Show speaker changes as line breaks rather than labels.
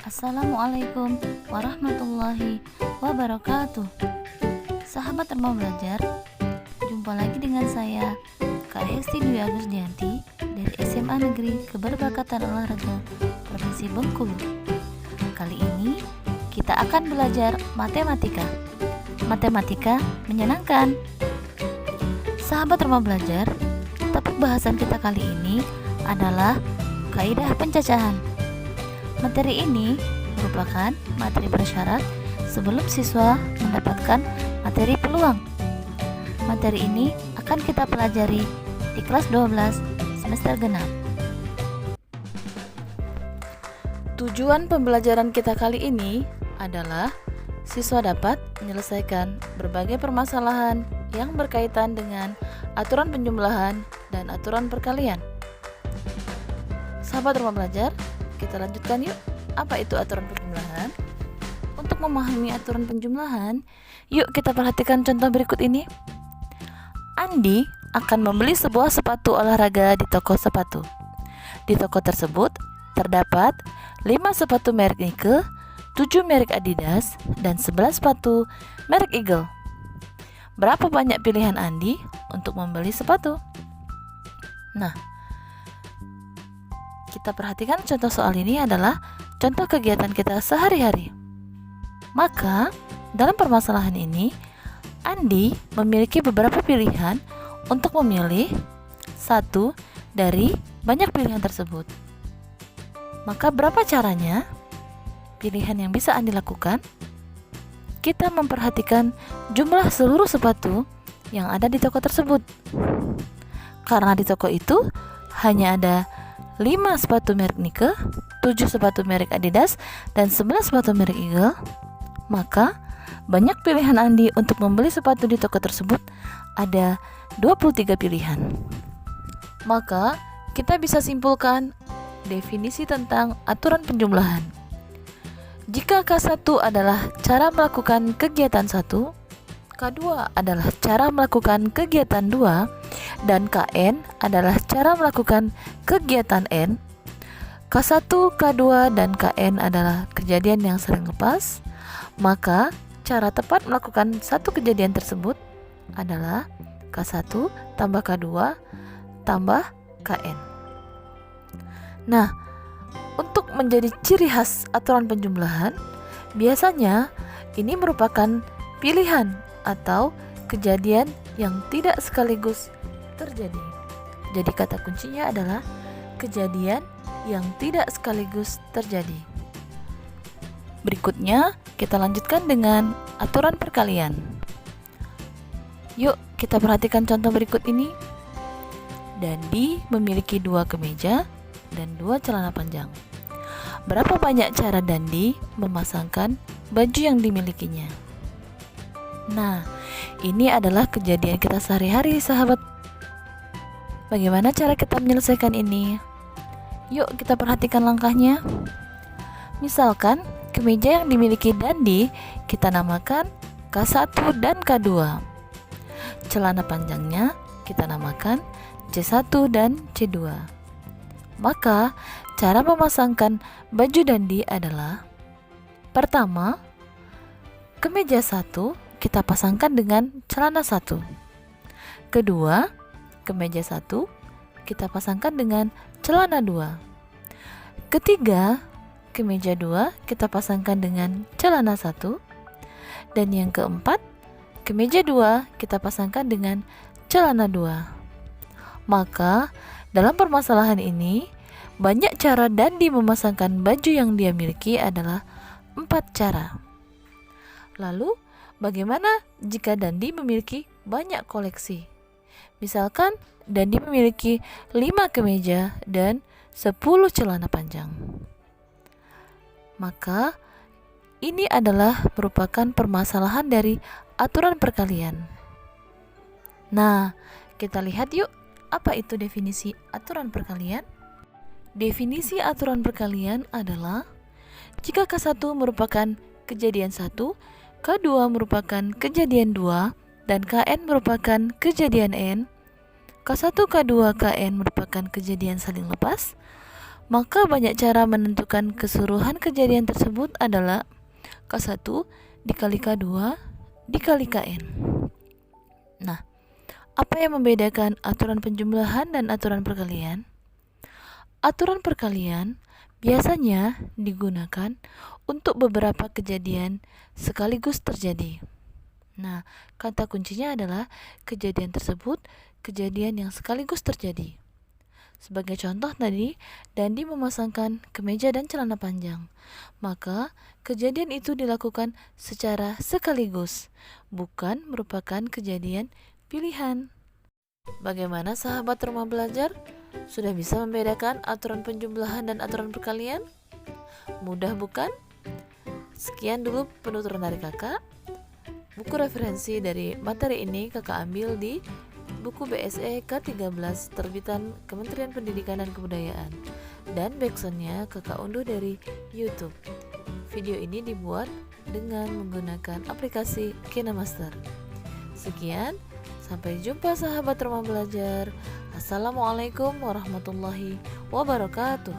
Assalamualaikum warahmatullahi wabarakatuh. Sahabat Terma Belajar, jumpa lagi dengan saya Kak Hesti Dwi Agusdianti dari SMA Negeri Keberberkatan Olahraga Provinsi Bengkulu. Kali ini kita akan belajar matematika. Matematika menyenangkan. Sahabat Terma Belajar, topik bahasan kita kali ini adalah kaidah pencacahan. Materi ini merupakan materi prasyarat sebelum siswa mendapatkan materi peluang. Materi ini akan kita pelajari di kelas 12 semester genap. Tujuan pembelajaran kita kali ini adalah siswa dapat menyelesaikan berbagai permasalahan yang berkaitan dengan aturan penjumlahan dan aturan perkalian. Sahabat Rumah Belajar, kita lanjutkan yuk. Apa itu aturan penjumlahan? Untuk memahami aturan penjumlahan, yuk kita perhatikan contoh berikut ini. Andi akan membeli sebuah sepatu olahraga di toko sepatu. Di toko tersebut terdapat 5 sepatu merek Nike, 7 merek Adidas, dan 11 sepatu merek Eagle. Berapa banyak pilihan Andi untuk membeli sepatu? Nah, kita perhatikan contoh soal ini adalah contoh kegiatan kita sehari-hari. Maka, dalam permasalahan ini, Andi memiliki beberapa pilihan untuk memilih satu dari banyak pilihan tersebut. Maka, berapa caranya? Pilihan yang bisa Andi lakukan? Kita memperhatikan jumlah seluruh sepatu yang ada di toko tersebut. Karena di toko itu hanya ada 5 sepatu merek Nike, 7 sepatu merek Adidas, dan 11 sepatu merek Eagle, maka banyak pilihan Andi untuk membeli sepatu di toko tersebut ada 23 pilihan. Maka kita bisa simpulkan definisi tentang aturan penjumlahan. Jika K1 adalah cara melakukan kegiatan 1, K2 adalah cara melakukan kegiatan 2, dan Kn adalah cara melakukan kegiatan N, K1, K2, dan Kn adalah kejadian yang sering lepas, maka cara tepat melakukan satu kejadian tersebut adalah K1 tambah K2 tambah Kn. Nah, untuk menjadi ciri khas aturan penjumlahan, biasanya ini merupakan pilihan atau kejadian yang tidak sekaligus terjadi. Jadi kata kuncinya adalah kejadian yang tidak sekaligus terjadi. Berikutnya kita lanjutkan dengan aturan perkalian. Yuk kita perhatikan contoh berikut ini. Dandi memiliki 2 kemeja dan 2 celana panjang. Berapa banyak cara Dandi memasangkan baju yang dimilikinya? Nah, ini adalah kejadian kita sehari-hari, sahabat. Bagaimana cara kita menyelesaikan ini? Yuk kita perhatikan langkahnya. Misalkan kemeja yang dimiliki Dandi kita namakan K1 dan K2. Celana panjangnya kita namakan C1 dan C2. Maka cara memasangkan baju Dandi adalah: pertama, kemeja 1 kita pasangkan dengan celana 1. Kedua, kemeja 1 kita pasangkan dengan celana 2. Ketiga, kemeja 2 kita pasangkan dengan celana 1. Dan yang keempat, kemeja 2 kita pasangkan dengan celana 2. Maka, dalam permasalahan ini, banyak cara Dandi memasangkan baju yang dia miliki adalah 4 cara. Lalu, bagaimana jika Dandi memiliki banyak koleksi? Misalkan Dandi memiliki 5 kemeja dan 10 celana panjang. Maka ini adalah merupakan permasalahan dari aturan perkalian. Nah, kita lihat yuk apa itu definisi aturan perkalian. Definisi aturan perkalian adalah jika K1 merupakan kejadian 1, K2 merupakan kejadian 2, dan Kn merupakan kejadian N, K1, K2, Kn merupakan kejadian saling lepas, Maka banyak cara menentukan keseluruhan kejadian tersebut adalah K1 dikali K2 dikali KN. Nah, apa yang membedakan aturan penjumlahan dan aturan perkalian? Aturan perkalian biasanya digunakan untuk beberapa kejadian sekaligus terjadi. Nah, kata kuncinya adalah kejadian tersebut kejadian yang sekaligus terjadi. Sebagai contoh tadi, Dandi memasangkan kemeja dan celana panjang. Maka, kejadian itu dilakukan secara sekaligus, bukan merupakan kejadian pilihan. Bagaimana sahabat rumah belajar? Sudah bisa membedakan aturan penjumlahan dan aturan perkalian? Mudah bukan? Sekian dulu penuturan dari kakak. Buku referensi dari materi ini kakak ambil di buku BSE K13 terbitan Kementerian Pendidikan dan Kebudayaan, dan backsoundnya kakak unduh dari YouTube. Video ini dibuat dengan menggunakan aplikasi KineMaster. Sekian, sampai jumpa sahabat rumah belajar. Assalamualaikum warahmatullahi wabarakatuh.